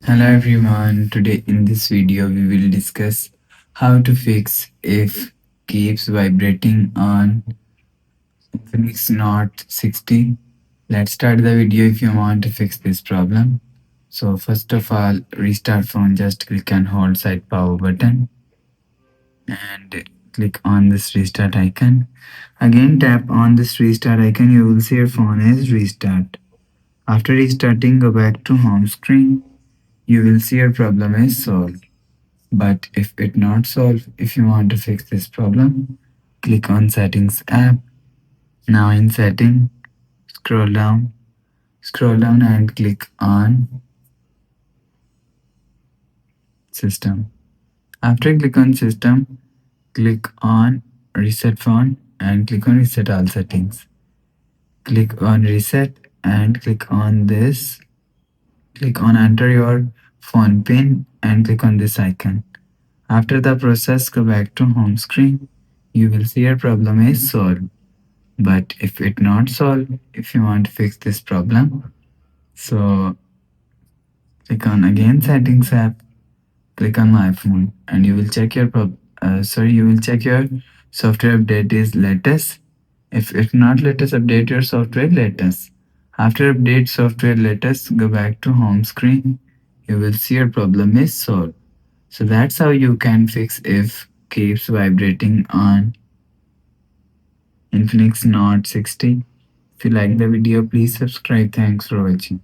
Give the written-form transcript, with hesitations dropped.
Hello everyone, today in this video we will discuss how to fix if keeps vibrating on Infinix Note 60. Let's start the video if you want to fix this problem. So first of all, restart phone, just click and hold side power button and click on this restart icon. Again tap on this restart icon, you will see your phone is restart. After restarting, go back to home screen. You will see your problem is solved. But if it not solved, if you want to fix this problem, click on settings app. Now in setting, scroll down, and click on system. After click on system, click on reset phone and click on reset all settings. Click on reset and click on this. Click on enter your phone pin and click on this icon. After the process, go back to home screen. You will see your problem is solved. But if it not solved, if you want to fix this problem, so click on again settings app, click on my phone, and you will check your you will check your software update is latest. If it's not latest, update your software latest. After update software latest, go back to home screen. You will see your problem is solved. So that's how you can fix if keeps vibrating on Infinix Note 60. If you like the video, please subscribe. Thanks for watching.